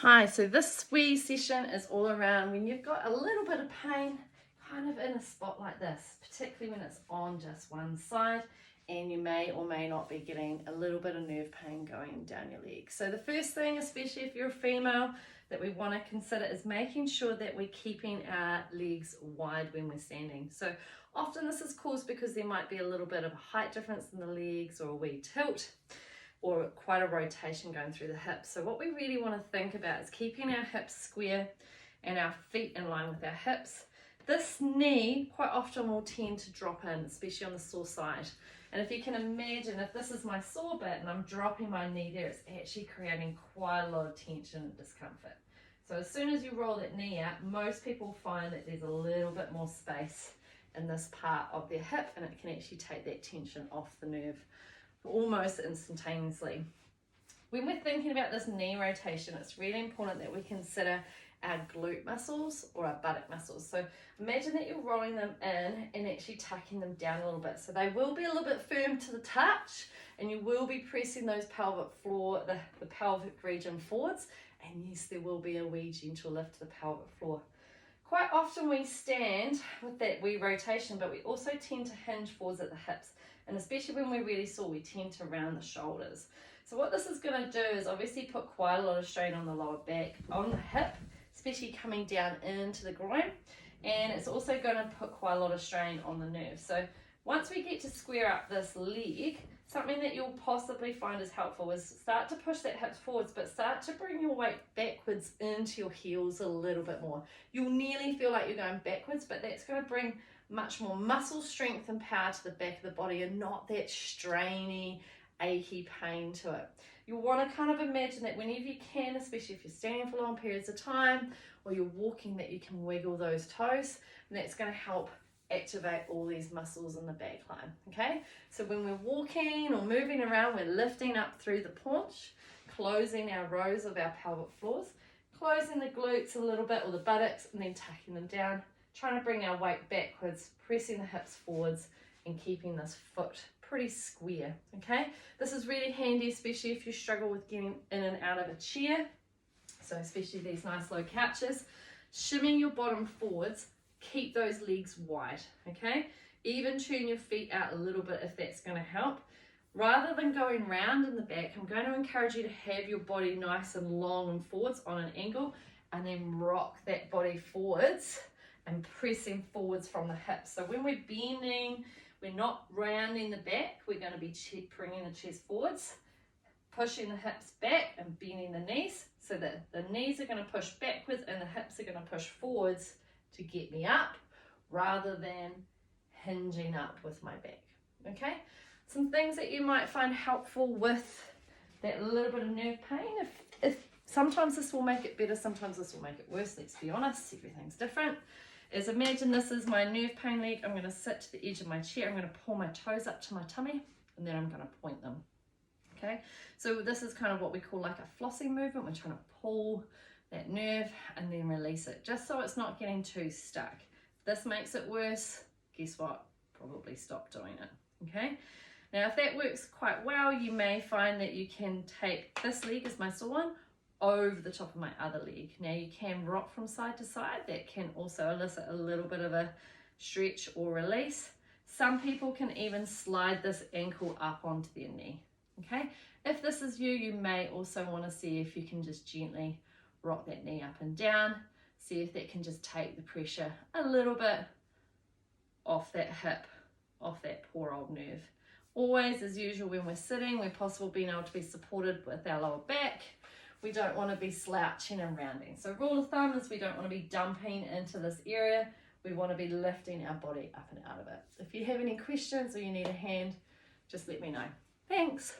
Hi, so this squeeze session is all around when you've got a little bit of pain kind of in a spot like this, particularly when it's on just one side and you may or may not be getting a little bit of nerve pain going down your leg. So the first thing, especially if you're a female, that we want to consider is making sure that we're keeping our legs wide when we're standing. So often this is caused because there might be a little bit of a height difference in the legs or a wee tilt, or quite a rotation going through the hips. So what we really want to think about is keeping our hips square and our feet in line with our hips. This knee quite often will tend to drop in, especially on the sore side. And if you can imagine, if this is my sore bit and I'm dropping my knee there, it's actually creating quite a lot of tension and discomfort. So as soon as you roll that knee out, most people find that there's a little bit more space in this part of their hip, and it can actually take that tension off the nerve almost instantaneously. When we're thinking about this knee rotation, it's really important that we consider our glute muscles or our buttock muscles. So imagine that you're rolling them in and actually tucking them down a little bit. So they will be a little bit firm to the touch, and you will be pressing those pelvic floor, the pelvic region forwards. And yes, there will be a wee gentle lift to the pelvic floor. Quite often we stand with that wee rotation, but we also tend to hinge forwards at the hips. And especially when we're really sore, we tend to round the shoulders. So what this is going to do is obviously put quite a lot of strain on the lower back, on the hip, especially coming down into the groin. And it's also going to put quite a lot of strain on the nerve. So once we get to square up this leg, something that you'll possibly find is helpful is start to push that hips forwards, but start to bring your weight backwards into your heels a little bit more. You'll nearly feel like you're going backwards, but that's going to bring much more muscle strength and power to the back of the body and not that strainy, achy pain to it. You'll want to kind of imagine that whenever you can, especially if you're standing for long periods of time or you're walking, that you can wiggle those toes, and that's going to help activate all these muscles in the back line. Okay, so when we're walking or moving around, we're lifting up through the paunch, closing our rows of our pelvic floors, closing the glutes a little bit or the buttocks, and then tucking them down, trying to bring our weight backwards, pressing the hips forwards and keeping this foot pretty square. Okay, this is really handy, especially if you struggle with getting in and out of a chair, so especially these nice low couches. Shimming your bottom forwards, keep those legs wide. Okay, even turn your feet out a little bit if that's going to help. Rather than going round in the back, I'm going to encourage you to have your body nice and long and forwards on an angle, and then rock that body forwards and pressing forwards from the hips. So when we're bending, we're not rounding the back, we're going to be bringing the chest forwards, pushing the hips back and bending the knees, so that the knees are going to push backwards and the hips are going to push forwards to get me up, rather than hinging up with my back. Okay, some things that you might find helpful with that little bit of nerve pain, if sometimes this will make it better, sometimes this will make it worse, let's be honest, everything's different, is imagine this is my nerve pain leg. I'm going to sit to the edge of my chair, I'm going to pull my toes up to my tummy, and then I'm going to point them. Okay, so this is kind of what we call like a flossing movement. We're trying to pull that nerve and then release it, just so it's not getting too stuck. If this makes it worse, guess what? Probably stop doing it. Okay, now if that works quite well, you may find that you can take this leg as my sore one over the top of my other leg. Now you can rock from side to side. That can also elicit a little bit of a stretch or release. Some people can even slide this ankle up onto their knee. Okay, if this is you, you may also want to see if you can just gently rock that knee up and down, see if that can just take the pressure a little bit off that hip, off that poor old nerve. Always, as usual, when we're sitting, we're possible being able to be supported with our lower back. We don't want to be slouching and rounding. So rule of thumb is we don't want to be dumping into this area. We want to be lifting our body up and out of it. If you have any questions or you need a hand, just let me know. Thanks.